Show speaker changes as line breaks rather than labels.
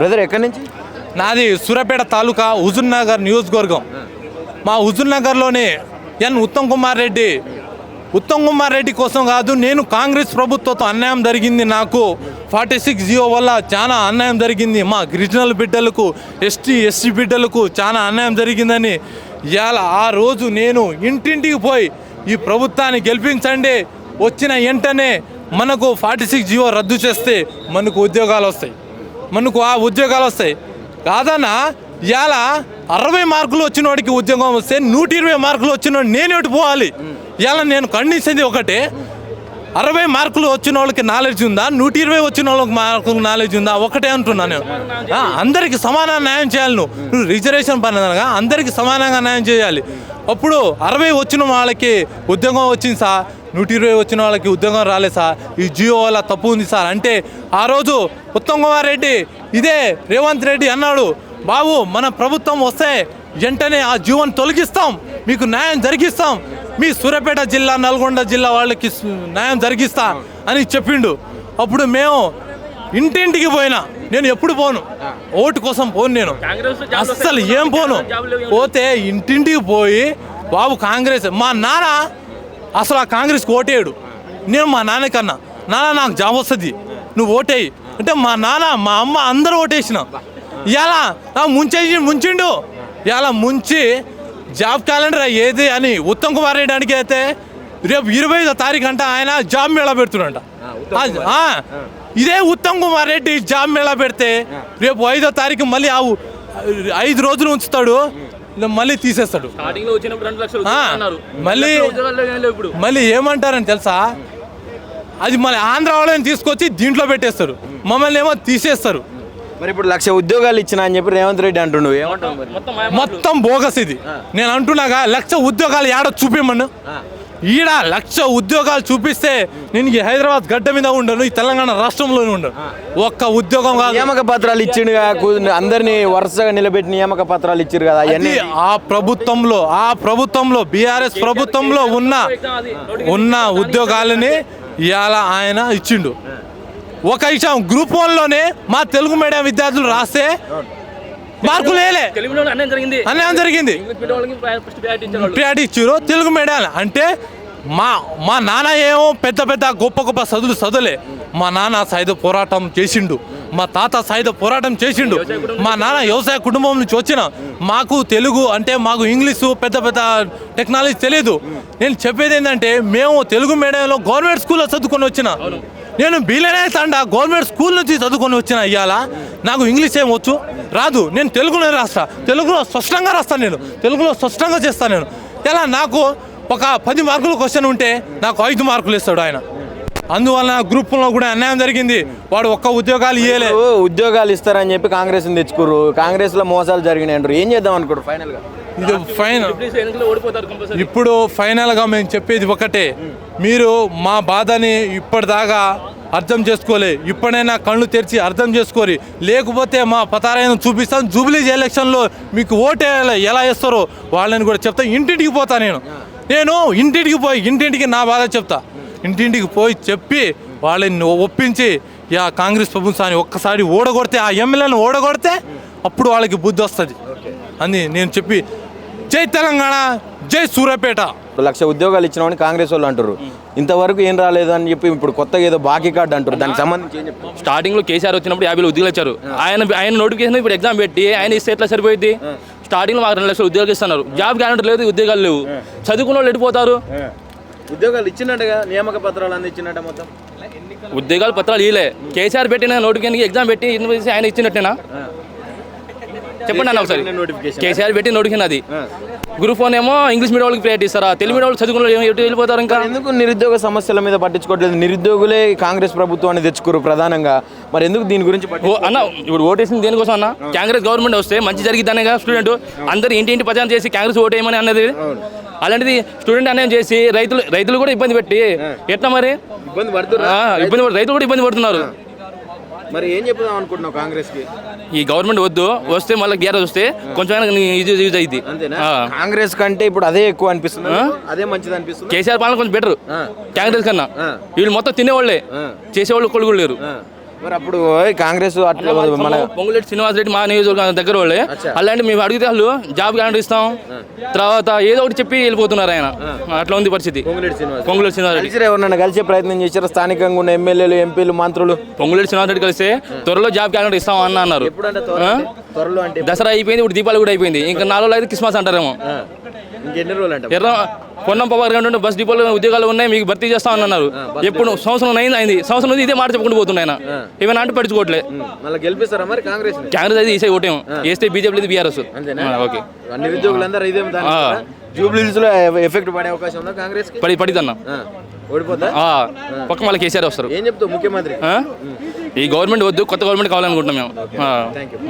Brother ఎక్కడి నుంచి?
నాది సూర్యాపేట తాలూకా హుజూర్నగర్ నియోజకవర్గం. మా హుజూర్నగర్లోనే ఉత్తమ్ కుమార్ రెడ్డి కోసం కాదు, నేను కాంగ్రెస్ ప్రభుత్వంతో అన్యాయం జరిగింది. నాకు 46 జియో వల్ల చాలా అన్యాయం జరిగింది. మా గిరిజనుల బిడ్డలకు, ఎస్టీ బిడ్డలకు చాలా అన్యాయం జరిగిందని ఇవాళ ఆ రోజు నేను ఇంటింటికి పోయి ఈ ప్రభుత్వాన్ని గెలిపించండి, వచ్చిన వెంటనే మనకు 46 జియో రద్దు చేస్తే మనకు ఉద్యోగాలు వస్తాయి. కాదన్నా ఇవాళ 60 మార్కులు వచ్చిన వాడికి ఉద్యోగం వస్తే 120 మార్కులు వచ్చిన నేను ఎటు పోవాలి? ఇవాళ నేను ఖండించేది ఒకటే, 60 మార్కులు వచ్చిన వాళ్ళకి నాలెడ్జ్ ఉందా, 120 వచ్చిన వాళ్ళకి మార్కులు నాలెడ్జ్ ఉందా? ఒకటే అంటున్నాను. అందరికి సమాన న్యాయం చేయాలి. నువ్వు రిజర్వేషన్ పని అనగా అందరికి సమానంగా న్యాయం చేయాలి. అప్పుడు 60 వచ్చిన వాళ్ళకి ఉద్యోగం వచ్చింది సార్, 120 వచ్చిన వాళ్ళకి ఉద్యోగం రాలేదు సార్, ఈ జియో వల్ల తప్పు ఉంది సార్ అంటే ఆ రోజు ఉత్తమ్ కుమార్ రెడ్డి ఇదే రేవంత్ రెడ్డి అన్నాడు, బాబు మన ప్రభుత్వం వస్తే వెంటనే ఆ జియోని తొలగిస్తాం, మీకు న్యాయం జరిగిస్తాం, మీ సూర్యాపేట జిల్లా నల్గొండ జిల్లా వాళ్ళకి న్యాయం జరిగిస్తా అని చెప్పిండు. అప్పుడు మేము ఇంటింటికి పోయినా, నేను ఎప్పుడు పోను, ఓటు కోసం పోను, నేను అస్సలు ఏం పోను. పోతే ఇంటింటికి పోయి బాబు కాంగ్రెస్, మా నాన్న అసలు ఆ కాంగ్రెస్కి ఓటేయడు. నేను మా నాన్నకన్నా, నాన్న నాకు జాబ్ వస్తుంది నువ్వు ఓటేయి అంటే మా నాన్న మా అమ్మ అందరూ ఓటేసిన. ఇలా ముంచిండు, ఇలా ముంచి జాబ్ క్యాలెండర్ ఏది అని ఉత్తమ్ కుమార్ రెడ్డి అడిగి అయితే రేపు 25వ తారీఖు అంట ఆయన జాబ్ మేళా పెడుతున్నట. ఇదే ఉత్తమ్ కుమార్ రెడ్డి జాబ్ మేళా పెడితే రేపు 5వ తారీఖు మళ్ళీ 5 రోజులు ఉంచుతాడు, మళ్ళీ తీసేస్తాడు. మళ్ళీ ఏమంటారని తెలుసా, అది మళ్ళీ ఆంధ్ర వాళ్ళని తీసుకొచ్చి దీంట్లో పెట్టేస్తారు, మమ్మల్ని ఏమో తీసేస్తారు.
మరి ఇప్పుడు 1,00,000 ఉద్యోగాలు ఇచ్చినా అని చెప్పి రేవంత్ రెడ్డి అంటుండు, ఏమంటావు?
మొత్తం బోగస్ ఇది. నేను అంటున్నాగా 1,00,000 ఉద్యోగాలు ఏడ చూపిమను, ఈడ 1,00,000 ఉద్యోగాలు చూపిస్తే నేను ఈ హైదరాబాద్ గడ్డ మీద ఉండను, ఈ తెలంగాణ రాష్ట్రంలోనే ఉండను. ఒక్క ఉద్యోగం కాదు,
నియామక పత్రాలు ఇచ్చిండు, అందరినీ వరుసగా నిలబెట్టి నియామక పత్రాలు ఇచ్చారు కదా.
ఆ ప్రభుత్వంలో బీఆర్ఎస్ ప్రభుత్వంలో ఉన్న ఉద్యోగాలని ఇవాళ ఆయన ఇచ్చిండు. ఒక విషయం, గ్రూప్ 1లోనే మా తెలుగు మీడియం విద్యార్థులు రాస్తే మార్కులు అన్యాయం జరిగింది, ప్రియారిటీ ఇచ్చారు తెలుగు మీడియం అంటే. మా నాన్న ఏమో పెద్ద గొప్ప చదువులే, మా నాన్న సాయుధ పోరాటం చేసిండు, మా తాత సాయుధ పోరాటం చేసిండు. మా నాన్న వ్యవసాయ కుటుంబం నుంచి వచ్చిన, మాకు తెలుగు అంటే మాకు ఇంగ్లీషు పెద్ద టెక్నాలజీ తెలియదు. నేను చెప్పేది ఏంటంటే మేము తెలుగు మీడియంలో గవర్నమెంట్ స్కూల్లో చదువుకొని వచ్చిన, నేను బీలనే తండా గవర్నమెంట్ స్కూల్ నుంచి చదువుకొని వచ్చిన. ఇవాళ నాకు ఇంగ్లీష్ ఏం వచ్చు రాదు, నేను తెలుగులో రాస్తా, తెలుగులో స్పష్టంగా రాస్తాను, నేను తెలుగులో స్పష్టంగా చేస్తాను. నేను ఇలా నాకు ఒక 10 మార్కుల క్వశ్చన్ ఉంటే నాకు 5 మార్కులు ఇస్తాడు ఆయన. అందువల్ల గ్రూప్లో కూడా అన్యాయం జరిగింది. వాడు ఒక్క ఉద్యోగాలు ఇవ్వలేదు.
ఉద్యోగాలు ఇస్తారని చెప్పి కాంగ్రెస్ తెచ్చుకోరు, కాంగ్రెస్లో మోసాలు జరిగినాయి అంటారు. ఏం చేద్దాం అనుకోరు ఫైనల్గా?
ఇప్పుడు ఫైనల్గా మేము చెప్పేది ఒకటే, మీరు మా బాధని ఇప్పటిదాకా అర్థం చేసుకోలే, ఇప్పుడైనా కళ్ళు తెరిచి అర్థం చేసుకోరి, లేకపోతే మా పతారాయణ చూపిస్తాను. జూబ్లీ ఎలక్షన్లో మీకు ఓటు ఎలా వేస్తారో వాళ్ళని కూడా చెప్తా. ఇంటింటికి పోతా, నేను ఇంటింటికి నా బాధ చెప్తా. ఇంటింటికి పోయి చెప్పి వాళ్ళని ఒప్పించి కాంగ్రెస్ ప్రభుత్వాన్ని ఒక్కసారి ఓడగొడితే, ఆ ఎమ్మెల్యేలను ఓడగొడితే అప్పుడు వాళ్ళకి బుద్ధి వస్తుంది అని నేను చెప్పి, జై తెలంగాణ, జై సూర్యాపేట.
1,00,000 ఉద్యోగాలు ఇచ్చినామని కాంగ్రెస్ వాళ్ళు అంటారు, ఇంతవరకు ఏం రాలేదు అని చెప్పి ఇప్పుడు కొత్తగా ఏదో బాకీ కార్డు అంటారు. దానికి సంబంధించి ఏం చెప్తారు?
స్టార్టింగ్లో కేసీఆర్ వచ్చినప్పుడు 50 ఉద్యోగాలు ఇచ్చారు. ఆయన నోటిఫికేషన్ ఇప్పుడు ఎగ్జామ్ పెట్టి ఆయన ఇస్తే ఎట్లా సరిపోయింది? స్టార్టింగ్లో మాకు 2 లక్షల ఉద్యోగాలు ఇస్తున్నారు, జాబ్ గ్యారెంటీ లేదు, ఉద్యోగాలు లేవు, చదువుకున్న వాళ్ళు ఎడిపోతారు.
ఉద్యోగాలు ఇచ్చినట్టుగా నియామక పత్రాలు అందించినట్ట మొత్తం
ఉద్యోగాలు పత్రాలు ఇలే. కేసీఆర్ పెట్టిన నోటిఫికేషన్ ఎగ్జామ్ పెట్టి ఆయన ఇచ్చినట్టేనా చెప్పండి అన్న ఒకసారి. కేసీఆర్ పెట్టి నోటిఫికేషన్ అది. గ్రూప్ 1 ఏమో ఇంగ్లీష్ మీడియం వాళ్ళకి ప్రయారిటీ ఇస్తారా, తెలుగు మీడియం వాళ్ళు చదువుకున్న ఎటు వెళ్ళిపోతారు? ఇంకా
ఎందుకు నిరుద్యోగ సమస్యల మీద పట్టించుకోవట్లేదు? నిరుద్యోగులే కాంగ్రెస్ ప్రభుత్వాన్ని తెచ్చుకోరు ప్రధానంగా, మరి ఎందుకు దీని గురించి
అన్న? ఇప్పుడు ఓటేసింది దేనికోసం అన్న? కాంగ్రెస్ గవర్నమెంట్ వస్తే మంచి జరిగిద్దనేగా. స్టూడెంట్ అందరూ ఇంటి ప్రచారం చేసి కాంగ్రెస్ ఓటేయమని అన్నది. అలాంటిది స్టూడెంట్ అన్యాయం చేసి రైతులు కూడా ఇబ్బంది పెట్టి ఎట్లా మరి? రైతులు కూడా ఇబ్బంది పడుతున్నారు.
మరి ఏం చెప్దాం అనుకుంటున్నావు కాంగ్రెస్ కి?
ఈ గవర్నమెంట్ వద్దు, వస్తే మళ్ళీ బీఆర్ఎస్ వస్తే కొంచెం యూజ్ అయింది.
కాంగ్రెస్ కంటే ఇప్పుడు అదే ఎక్కువ అనిపిస్తుంది, అదే మంచిది అనిపిస్తుంది.
కేసీఆర్ పాలన కొంచెం బెటర్ కాంగ్రెస్ కన్నా. వీళ్ళు మొత్తం తినేవాళ్ళే, చేసేవాళ్ళు ఒక్కళ్ళు కూడా లేరు.
మరి అప్పుడు కాంగ్రెస్ అట్లా మన
పొంగులేటి శ్రీనివాసరెడ్డి మా నియోజకవర్గం దగ్గర వాళ్ళే. అలాంటి మేము అడిగితే వాళ్ళు జాబ్ గ్యారంటీ ఇస్తాం, తర్వాత ఏదో ఒకటి చెప్పి వెళ్ళిపోతున్నారు ఆయన. అట్లా ఉంది పరిస్థితి. పొంగులేటి శ్రీనివాసరెడ్డి
కలిసి ఎవరన్నా కలిసే ప్రయత్నం చేశారు స్థానికంగా ఉన్న ఎమ్మెల్యేలు, ఎంపీలు, మంత్రులు?
పొంగులేటి శ్రీనివాసరెడ్డి కలిస్తే త్వరలో జాబ్ గ్యారంటీ ఇస్తాం అన్నారు.
త్వరలో అంటే
దసరా అయిపోయింది, ఇప్పుడు దీపావళి కూడా అయిపోయింది, ఇంకా 4 రోజులు అయితే క్రిస్మస్ అంటారేమో.
ఇంకెన్ని రోజులు అంటే
పొన్నం పవర్ గంట బస్ డిపోలో ఉద్యోగాలు ఉన్నాయి, మీకు భర్తీ చేస్తామని అన్నారు. ఎప్పుడు సంవత్సరం అయింది, సంవత్సరం నుంచి ఇదే మాట చెప్పుకుంటూ పోతున్నాయి. ఆయన ఏమైనా అంటే పడుచుకోవట్లే.
మళ్ళీ గెలిపిస్తారా మరి కాంగ్రెస్?
కాంగ్రెస్ అయితే ఈసే ఓటేమో, వేస్తే బీజేపీ బీఆర్ఎస్. ఓకే,
నిరుద్యోగులందరూ ఇదే జూబ్లీహిల్స్ లో ఎఫెక్ట్ పడే అవకాశం ఉందా కాంగ్రెస్?
పడిద్దన్న
ఓడిపోతా
పక్క మళ్ళీ కేసీఆర్ వస్తారు.
ఏం చెప్తావు ముఖ్యమంత్రి?
ఈ గవర్నమెంట్ వద్దు, కొత్త గవర్నమెంట్ కావాలనుకుంటున్నాం మేము.